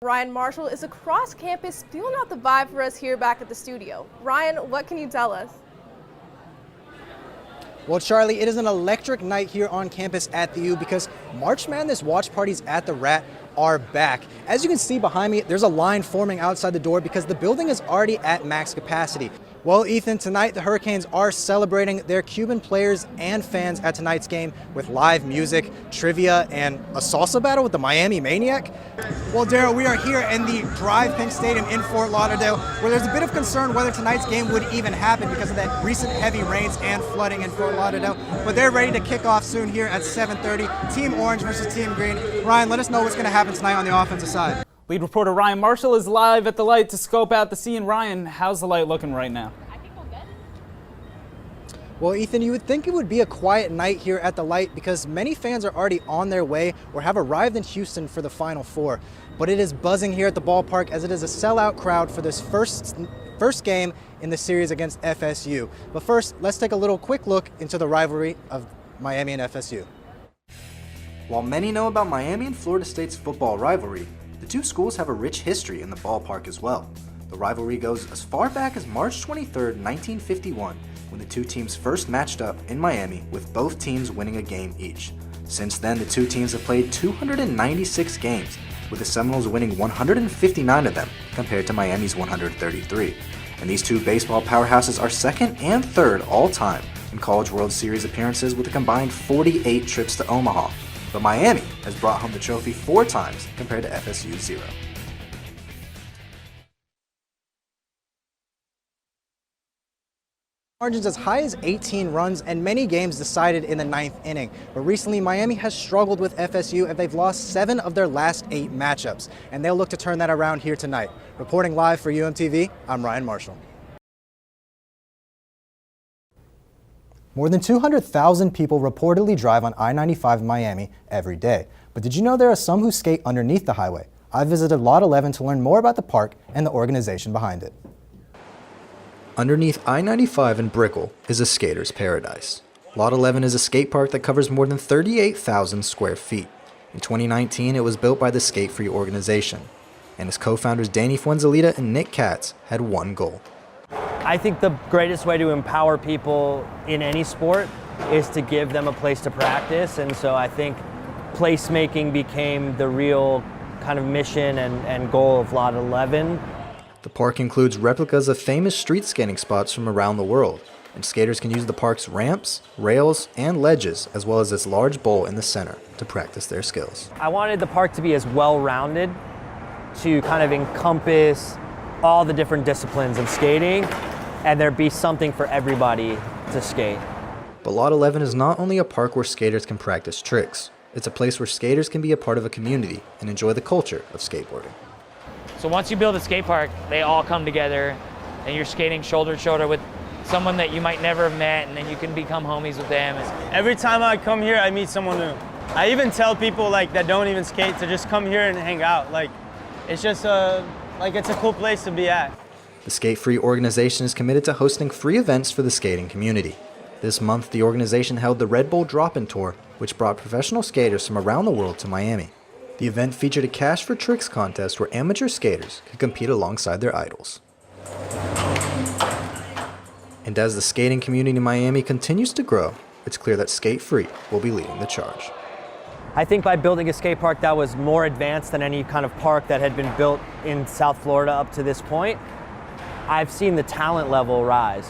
Ryan Marshall is across campus spewing out the vibe for us here back at the studio. Ryan, what can you tell us? Well, Charlie, it is an electric night here on campus at the U because March Madness watch parties at the Rat are back. As you can see behind me, there's a line forming outside the door because the building is already at max capacity. Well, Ethan, tonight the Hurricanes are celebrating their Cuban players and fans at tonight's game with live music, trivia, and a salsa battle with the Miami Maniac. Well, Daryl, we are here in the Drive Pink Stadium in Fort Lauderdale, where there's a bit of concern whether tonight's game would even happen because of that recent heavy rains and flooding in Fort Lauderdale. But they're ready to kick off soon here at 7:30. Team Orange versus Team Green. Ryan, let us know what's going to happen tonight on the offensive side. Lead reporter Ryan Marshall is live at the light to scope out the scene. Ryan, how's the light looking right now? Well, Ethan, you would think it would be a quiet night here at the light because many fans are already on their way or have arrived in Houston for the Final Four. But it is buzzing here at the ballpark as it is a sellout crowd for this first game in the series against FSU. But first, let's take a little quick look into the rivalry of Miami and FSU. While many know about Miami and Florida State's football rivalry, the two schools have a rich history in the ballpark as well. The rivalry goes as far back as March 23, 1951, when the two teams first matched up in Miami, with both teams winning a game each. Since then, the two teams have played 296 games, with the Seminoles winning 159 of them compared to Miami's 133. And these two baseball powerhouses are second and third all-time in College World Series appearances with a combined 48 trips to Omaha. But Miami has brought home the trophy 4 times compared to FSU's 0. Margins as high as 18 runs and many games decided in the 9th inning. But recently, Miami has struggled with FSU and they've lost 7 of their last 8 matchups. And they'll look to turn that around here tonight. Reporting live for UMTV, I'm Ryan Marshall. More than 200,000 people reportedly drive on I-95 in Miami every day. But did you know there are some who skate underneath the highway? I visited Lot 11 to learn more about the park and the organization behind it. Underneath I-95 in Brickell is a skater's paradise. Lot 11 is a skate park that covers more than 38,000 square feet. In 2019, it was built by the Skate Free organization, and its co-founders Danny Fuenzalida and Nick Katz had one goal. I think the greatest way to empower people in any sport is to give them a place to practice, and so I think placemaking became the real kind of mission and goal of Lot 11. The park includes replicas of famous street skating spots from around the world, and skaters can use the park's ramps, rails, and ledges, as well as this large bowl in the center to practice their skills. I wanted the park to be as well-rounded, to kind of encompass all the different disciplines of skating, and there be something for everybody to skate. But Lot 11 is not only a park where skaters can practice tricks, it's a place where skaters can be a part of a community and enjoy the culture of skateboarding. So once you build a skate park, they all come together and you're skating shoulder to shoulder with someone that you might never have met, and then you can become homies with them. Every time I come here, I meet someone new. I even tell people that don't even skate to just come here and hang out. It's just it's a cool place to be at. The Skate Free organization is committed to hosting free events for the skating community. This month, the organization held the Red Bull Drop-In Tour, which brought professional skaters from around the world to Miami. The event featured a Cash for Tricks contest where amateur skaters could compete alongside their idols. And as the skating community in Miami continues to grow, it's clear that Skate Free will be leading the charge. I think by building a skate park that was more advanced than any kind of park that had been built in South Florida up to this point, I've seen the talent level rise,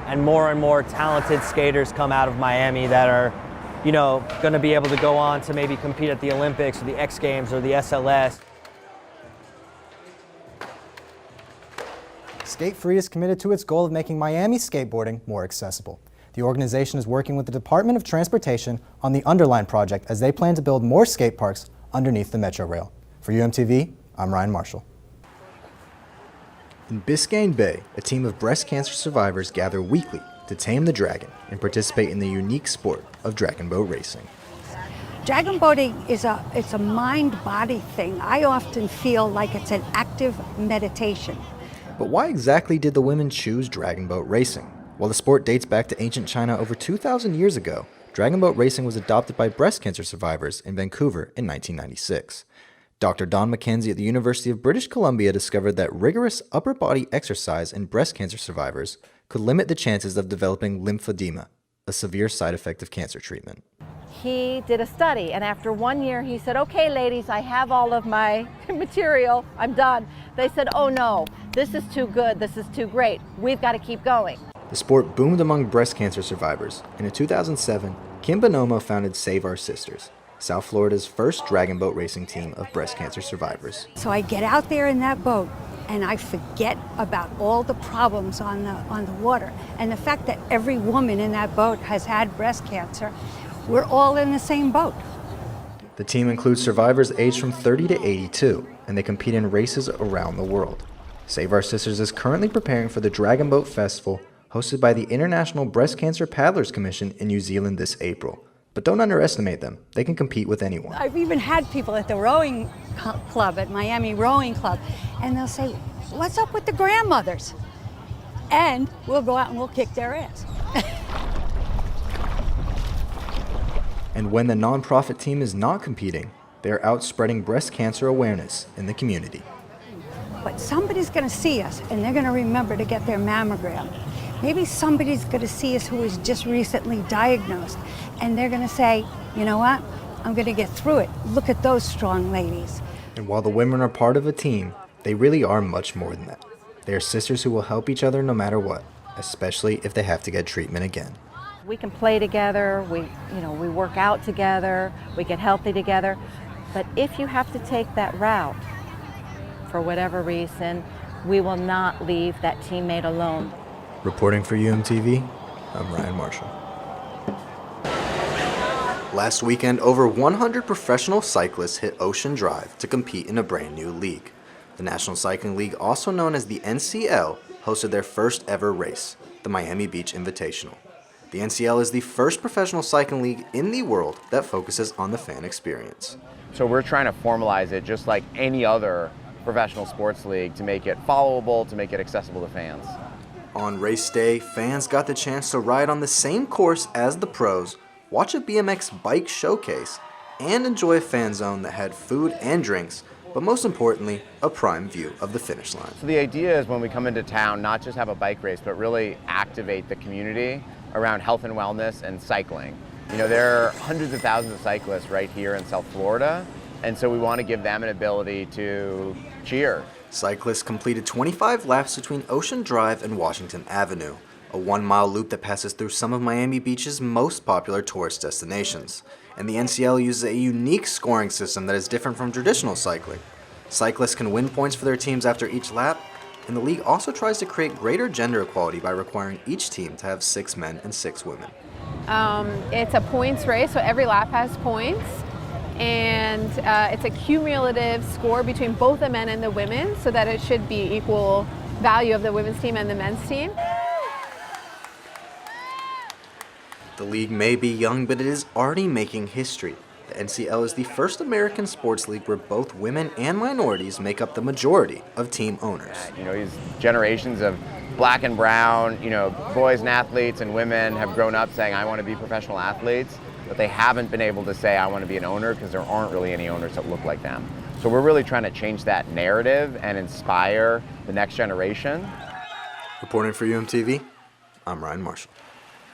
and more talented skaters come out of Miami that are going to be able to go on to maybe compete at the Olympics or the X Games or the SLS. Skate Free is committed to its goal of making Miami skateboarding more accessible. The organization is working with the Department of Transportation on the Underline project as they plan to build more skate parks underneath the Metro Rail. For UMTV, I'm Ryan Marshall. In Biscayne Bay, a team of breast cancer survivors gather weekly to tame the dragon and participate in the unique sport of dragon boat racing. Dragon boating is a mind-body thing. I often feel like it's an active meditation. But why exactly did the women choose dragon boat racing? While the sport dates back to ancient China over 2,000 years ago, dragon boat racing was adopted by breast cancer survivors in Vancouver in 1996. Dr. Don McKenzie at the University of British Columbia discovered that rigorous upper body exercise in breast cancer survivors could limit the chances of developing lymphedema, a severe side effect of cancer treatment. He did a study, and after 1 year he said, okay ladies, I have all of my material, I'm done. They said, oh no, this is too good, this is too great, we've got to keep going. The sport boomed among breast cancer survivors, and in 2007, Kim Bonomo founded Save Our Sisters, South Florida's first dragon boat racing team of breast cancer survivors. So I get out there in that boat and I forget about all the problems on the water. And the fact that every woman in that boat has had breast cancer, we're all in the same boat. The team includes survivors aged from 30 to 82, and they compete in races around the world. Save Our Sisters is currently preparing for the Dragon Boat Festival, hosted by the International Breast Cancer Paddlers Commission in New Zealand this April. But don't underestimate them. They can compete with anyone. I've even had people at the rowing club, at Miami Rowing Club, and they'll say, what's up with the grandmothers? And we'll go out and we'll kick their ass. And when the nonprofit team is not competing, they're out spreading breast cancer awareness in the community. But somebody's going to see us and they're going to remember to get their mammogram. Maybe somebody's going to see us who was just recently diagnosed and they're going to say, you know what, I'm going to get through it. Look at those strong ladies. And while the women are part of a team, they really are much more than that. They are sisters who will help each other no matter what, especially if they have to get treatment again. We can play together, we work out together, we get healthy together. But if you have to take that route, for whatever reason, we will not leave that teammate alone. Reporting for UMTV, I'm Ryan Marshall. Last weekend, over 100 professional cyclists hit Ocean Drive to compete in a brand new league. The National Cycling League, also known as the NCL, hosted their first ever race, the Miami Beach Invitational. The NCL is the first professional cycling league in the world that focuses on the fan experience. So we're trying to formalize it just like any other professional sports league to make it followable, to make it accessible to fans. On race day, fans got the chance to ride on the same course as the pros, watch a BMX bike showcase, and enjoy a fan zone that had food and drinks, but most importantly, a prime view of the finish line. So the idea is when we come into town, not just have a bike race, but really activate the community around health and wellness and cycling. You know, there are hundreds of thousands of cyclists right here in South Florida, and so we want to give them an ability to cheer. Cyclists completed 25 laps between Ocean Drive and Washington Avenue, a 1-mile loop that passes through some of Miami Beach's most popular tourist destinations. And the NCL uses a unique scoring system that is different from traditional cycling. Cyclists can win points for their teams after each lap, and the league also tries to create greater gender equality by requiring each team to have 6 men and 6 women. It's a points race, so every lap has points. And it's a cumulative score between both the men and the women, so that it should be equal value of the women's team and the men's team. The league may be young, but it is already making history. The NCL is the first American sports league where both women and minorities make up the majority of team owners. You know, these generations of black and brown, boys and athletes and women have grown up saying, I want to be professional athletes, but they haven't been able to say, I want to be an owner, because there aren't really any owners that look like them. So we're really trying to change that narrative and inspire the next generation. Reporting for UMTV, I'm Ryan Marshall.